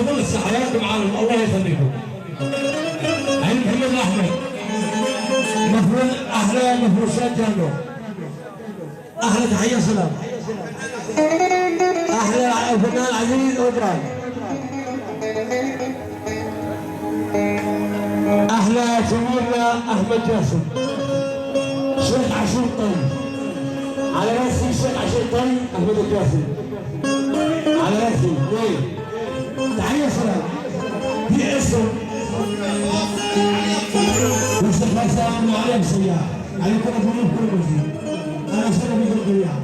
تفضل حياتكم عالم الله يخليكم. عين محمد احمد مفروض احلى مفروشات جنبه. احلى تحيه سلام. احلى فنان عزيز اوبران. احلى سميرنا احمد جاسم. شيخ عاشور طيب. على راسي الشيخ عاشور طيب احمد الجاسم. على راسي طيب. تحيه سلام. في اسم مصطفى سلام وعليكم سياح. عليكم ابوين كل مسجد. انا سلام بكم جميعا.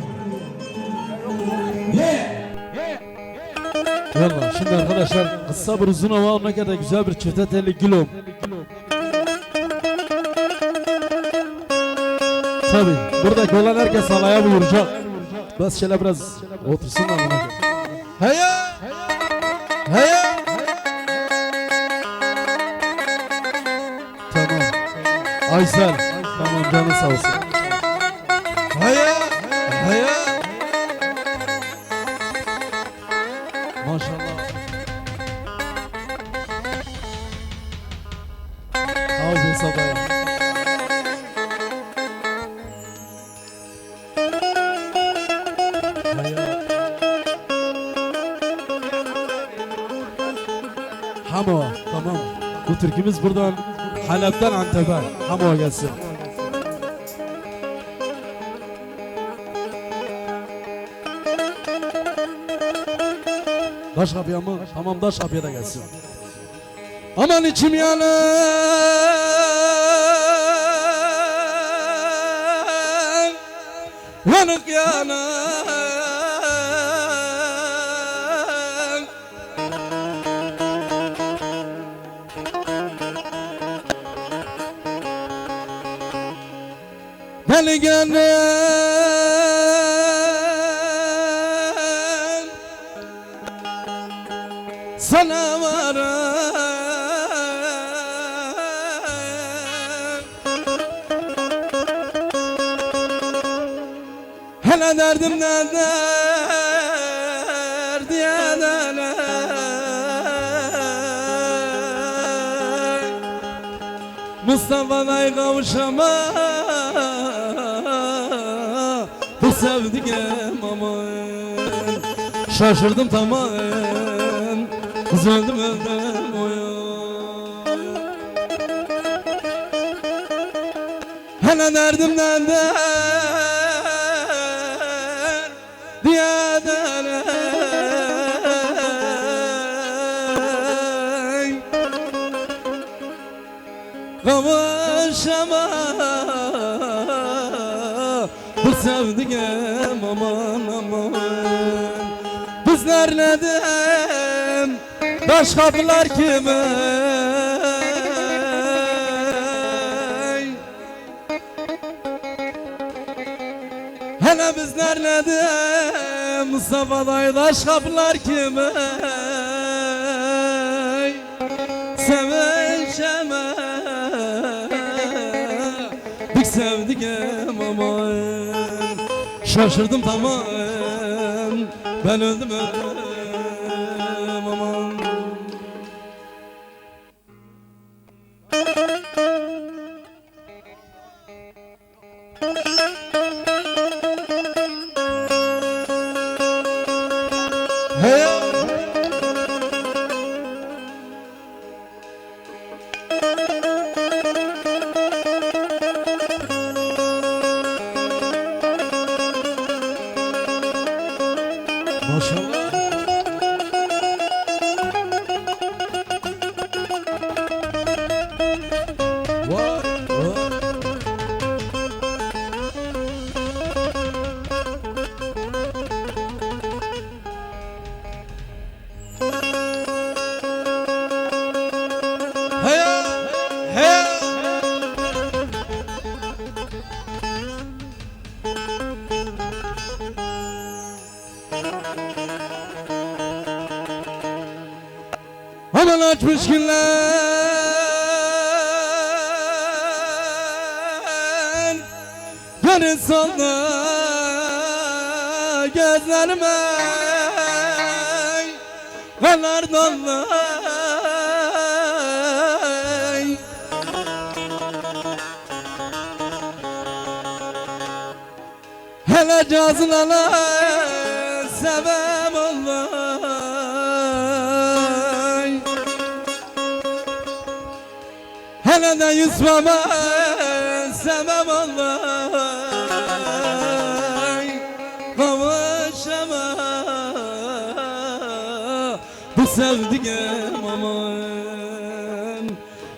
Yallah şimdi arkadaşlar kısa bir uzun hava ona kadar güzel bir çifte telli gülüm. Tabi buradaki olan herkes halaya buyuracak. Bas şöyle biraz otursun da buna. Heya! Heya! Tamam. Aysel. Tamam canı sağ olsun. Heya! Heya! Maşallah. Abi sabah. Hamo, tamam. Bu türkümüz buradan Halep'ten Antep'e. Hamo gelsin. Daş kapıya mı? Tamam daş kapıya da gelsin. Aman içim yanar, yanık yanar. Deli gönlüm sana varım. Hele derdimden dert yedene. Mustafa'ya kavuşamam. Bu sevdiğim aman. Şaşırdım tamam. Kız öldüm oyun. Hele derdimden dert diyedene. Kavuşamam bu sevdiğim aman aman. Bizler nedim taş kapılar kime. Hele bizler nedim Mustafa dayı taş kapılar kime. Sevişeme bir sevdiğim aman. Şaşırdım tamam. Ben öldüm aman. Hey! Maşallah. Vay vay. Hey hey. Aman açmış günler yarın soldu gözlerime. Helardan hele cazlana sebep olay hele de Yusuf'a sebep olay kavuşama bu sevdiğim aman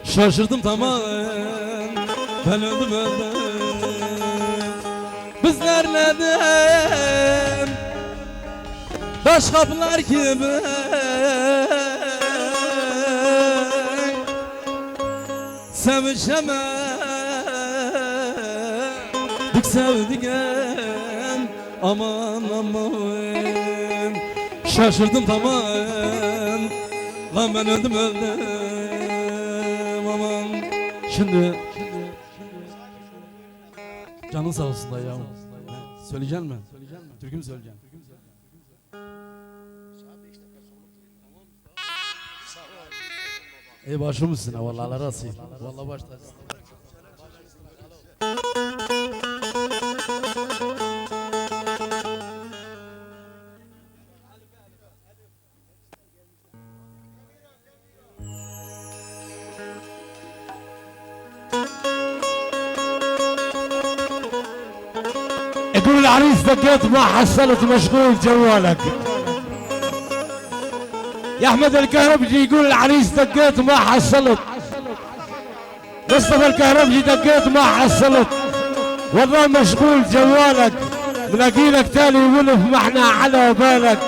şaşırdım tamamen ben öldüm bizler nedim taş kapılar gibi sevişemedik sevdiğim aman aman şaşırdım tamamen lan ben öldüm aman şimdi canın sağ olsun da ya. Söyleyeceksin mi? Türkü mü söyleyeceksin? Ey başım üstüne vallahi Allah razı olsun. Vallahi baş tacısın. يقول العريس دقيت ما حصلت مشغول جوالك. يا احمد الكهربجي يقول العريس دقيت ما حصلت. مصطفى الكهربجي دقيت ما حصلت والله مشغول جوالك. ملاقي لك تالي ولف ما احنا على بالك.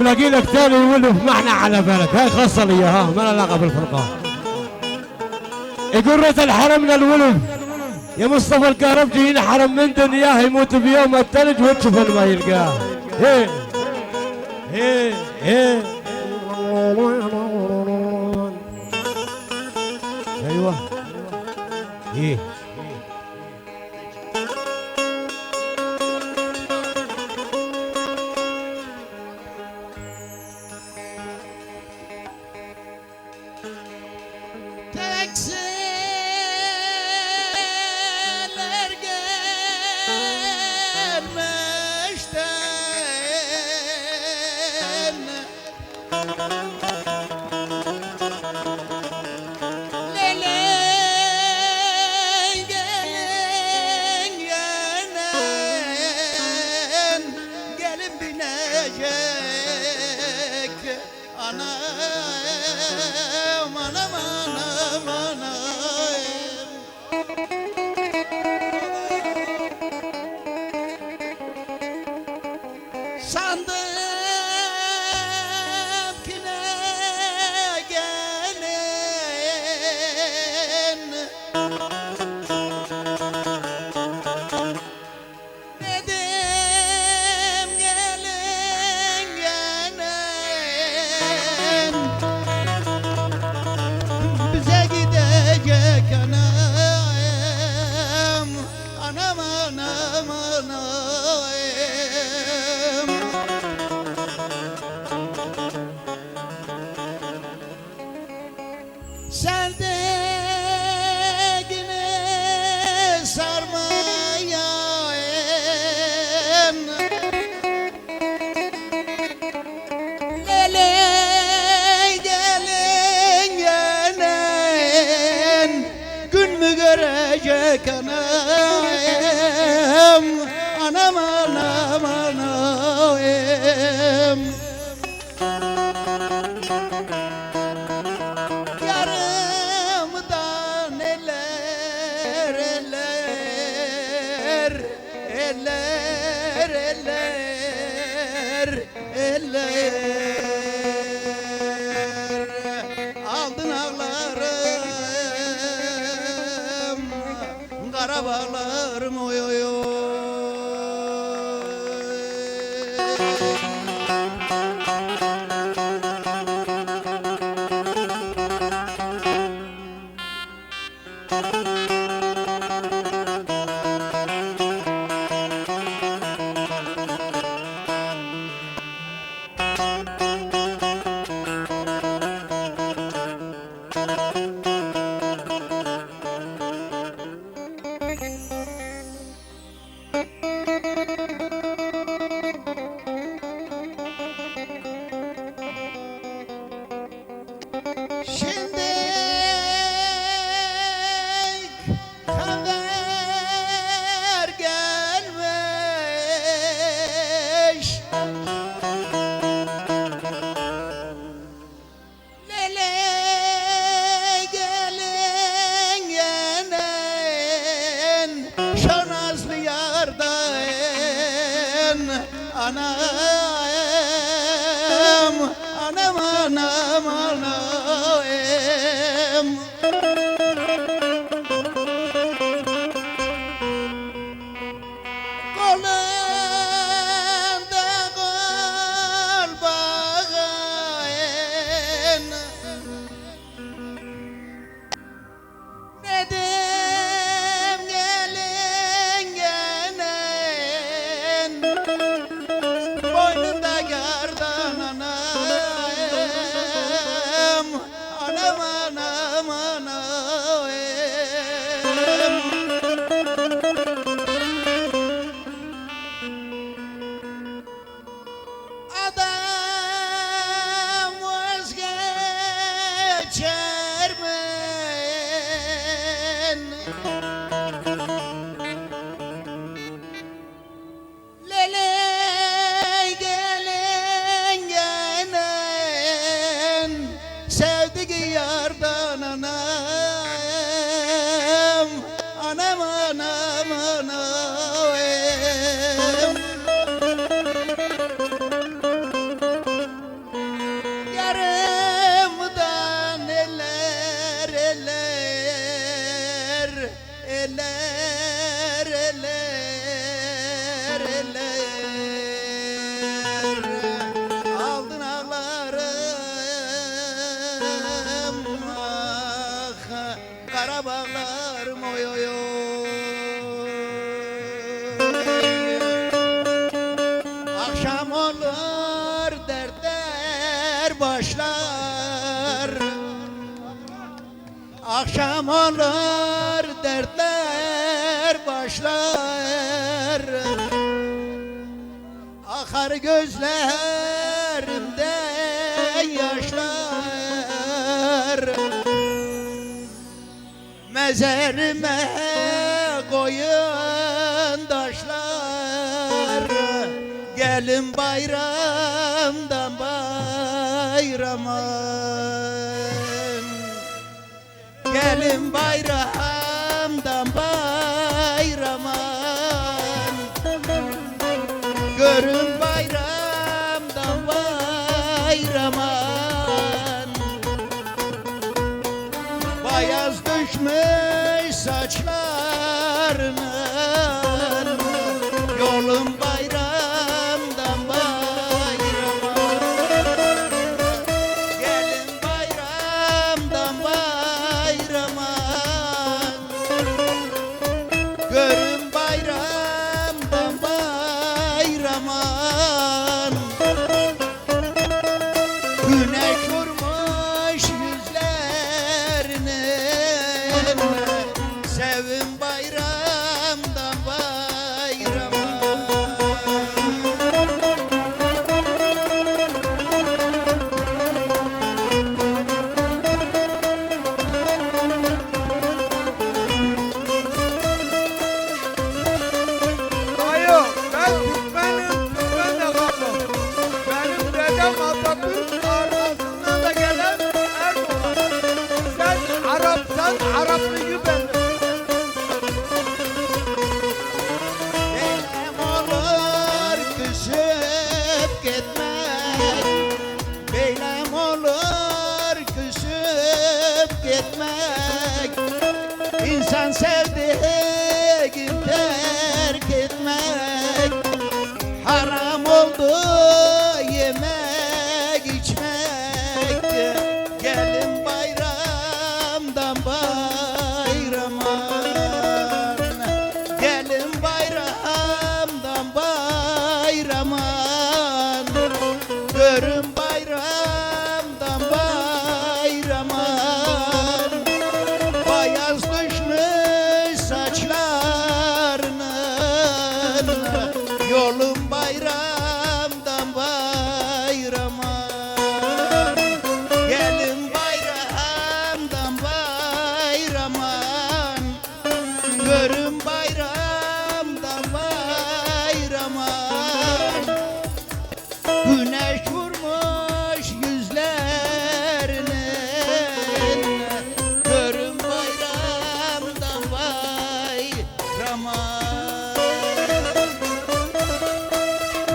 ملاقي لك تالي ولف ما احنا على بالك. هاي خاصة لي ها ما لها علاقة بالفرقان. يقول ريت الحرمنا الولف يا مصطفى الكهربجي ينحرم من دنياه يموت بيوم الثلج وتشوف ما يلقاه. هي هي هي ايوه ايه görecek anam anam anam yarımdan eller eller eller eller eller aldın ağlarım kara bağlarım oy oy oy. Kolunda kol bağın Nedim gelin gelen Boynunda gerdan anam Anam anam anam Adam vazgeçer men Lele gelin gelen Sevdiği yardan anam Anam anam anam Yarımdan eller eller eller eller eller Aldın ağlarım ah Karabağlarım oy oy oy Akşam olur dertler başlar Akşam olur dertler başlar Akar gözlerimden yaşlar Mezarıma koyun taşlar Gelin bayramdan bayrama Gelin bayramdan bayrama Görün bayramdan bayrama Bayaz düşmüş saçlarının Yolun bayramdan bayrama Gelin bayramdan bayrama Görün bayramdan bayrama Güneş vurmuş yüzlerine Sevin bayramdan bayrama Dayı, ben Türkmenim, Türkmen de kaldım. Benim dedem Atatürk arkasından da gelen Erdoğan. Sen Arapsan, Araplıyı benden. Beylem olur küsüp gitmek Beylem olur küsüp gitmek İnsan sevdiğim terk etmek Haram oldu yemek içmek Gelin bayramdan bayrama Gelin bayramdan bayrama Görün bayramdan bayrama Bayaz düşmüş saçlarının Yolun bayramdan bayrama Gelin bayramdan bayrama Görün bayramdan bayrama Güneş vurmuş yüzlerine Görün bayramdan bayrama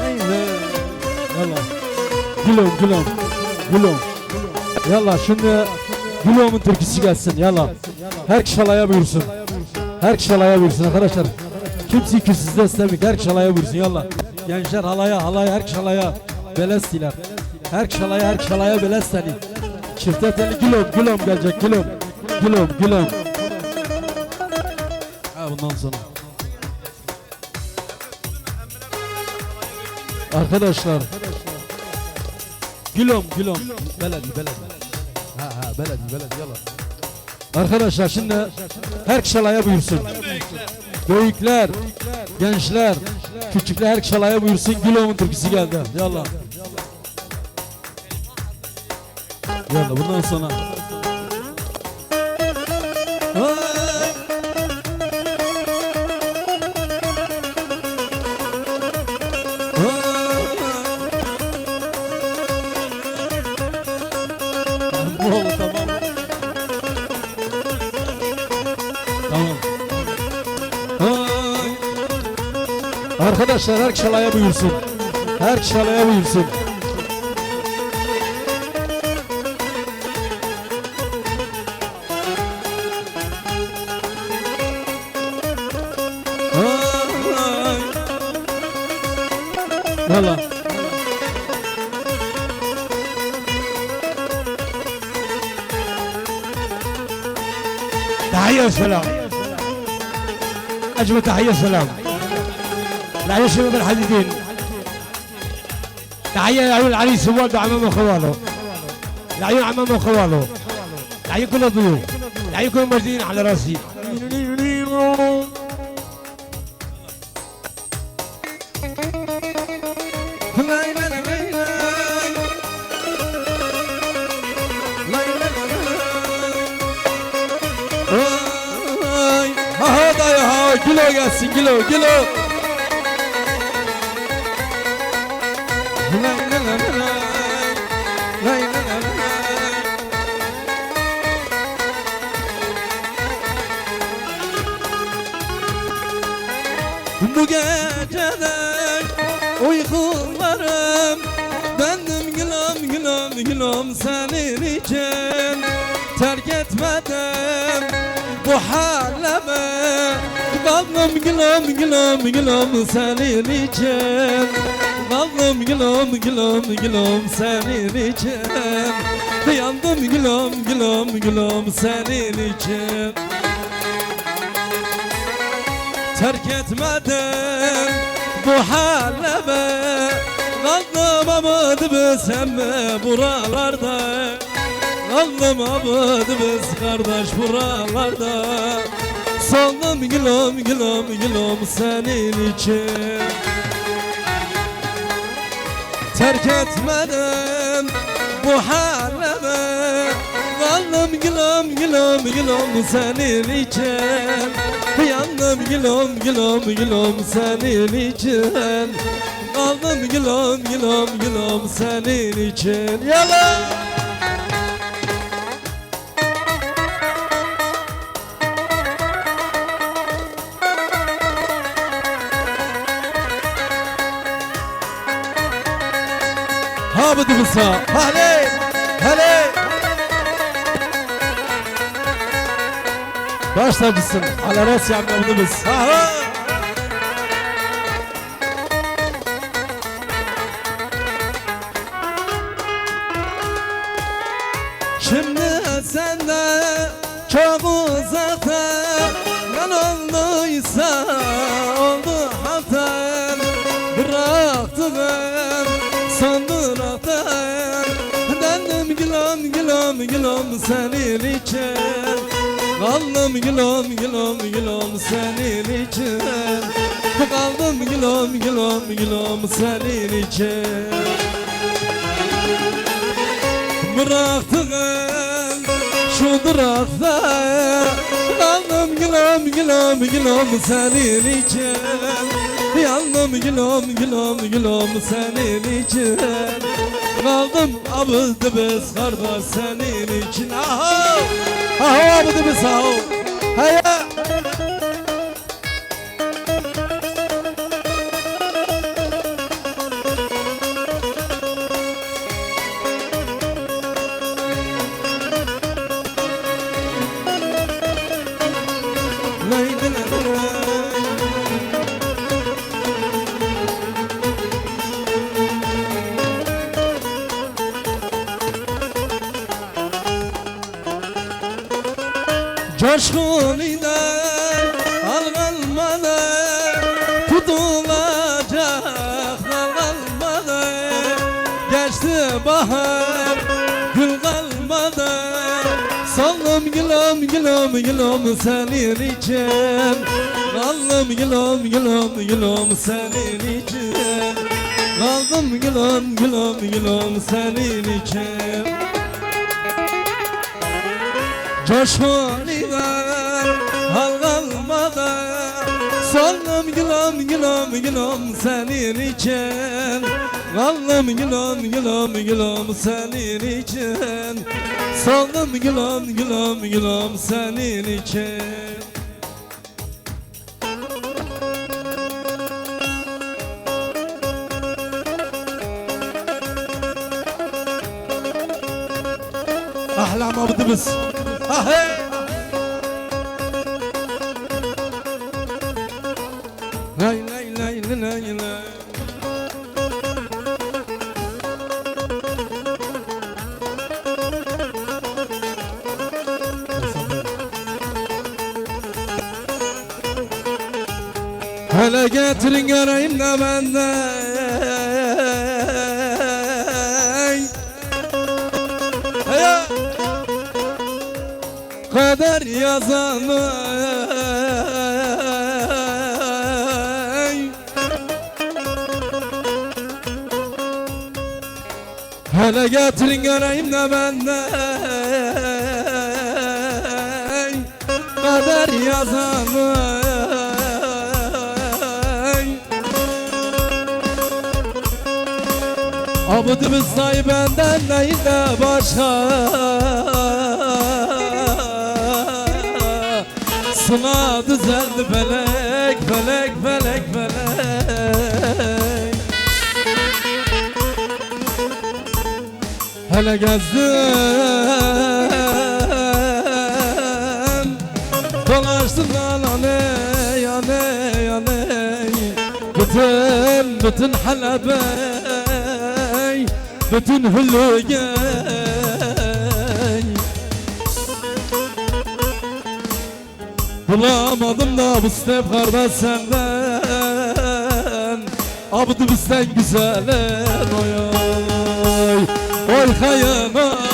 Neyse. Yalla. Gülüm gülüm. Gülüm. Yalla şimdi Gülüm'ün türküsü gelsin yalla. Her kişi alaya buyursun. Her kişi alaya buyursun arkadaşlar. Kimse kürsüsüzde istemiyor. Her kişi alaya buyursun yalla. Gençler halaya her kişi alaya. Beles diler. Her kişi alaya beles seni. Çifte teli Gülüm gelecek Gülüm. Ha bundan sonra. Arkadaşlar. Gülüm. Beledi. Ha beledi yalla. Arkadaşlar şimdi her kişi alaya buyursun. Büyükler, gençler, küçükler her kişi alaya buyursun. Gülüm'ün türküsü geldi. Yallah. Yallah bundan sonra. Arkadaşlar her kişi alaya buyursun. Her kişi alaya buyursun. Valla. تحية وسلام. أجمل تحية وسلام. العيال شباب الحديدين. تحية لعيون العريس ووالده وعمامه وخواله. لعيون عمامه وخواله. لعيون كل الضيوف. لعيون كل الموجودين على راسي. Gülü gelsin gülü. Bu gecede uykularım döndüm gülüm senin için terk etmedim bu halime kaldım gülüm senin için kaldım gülüm senin için yandım gülüm senin için terk etmedim bu halime kaldım amadımız emme buralarda kaldım amadımız kardeş buralarda soldım gülüm senin için terk etmedim bu halime kaldım gülüm senin için yandım gülüm senin için kaldım gülüm senin için yalan. Ha bu kısa hele başlamışsın ala rası yapmadığımız ha şimdi sende çok uzakta ben olduysa oldu haftan bıraktım son duraktan döndüm gülüm senin için kaldım gülüm senin için kaldım gülüm senin için bıraktım şu durakta kaldım gülüm senin için yandım gülüm senin için kaldım abıdı biz kardeş senin için aha abıdı biz aha haya Coşkunuyla algılmadı, tutulacak algılmadı. Geçti bahar, gül kalmadı. Salım gülüm gülüm gülüm senin için. Kaldım gülüm gülüm gülüm senin için. Kaldım gülüm gülüm gülüm senin için. Coşkunuyla hal kalmadı. Saldım gülüm gülüm gülüm senin için. Kaldım gülüm gülüm gülüm senin için. Saldım gülüm gülüm gülüm senin için. Ahlam abdımız. Ah hey. Lay lay lay lay lay. Hele getirin göreyim de benden. Hey. Kader yazanı. Hele getirin göreyim de benden. Kader yazanı. Abdımız say benden değil de başka. Sıla düzeldi felek felek felek felek. Hele gezdim, dolaştım alane yane yane. Bütün Halep'e, bütün Hülü'ye. Bulamadım da bu stefkarda senden. Abdü bizden güzelim oy oy. Oy kayın oy.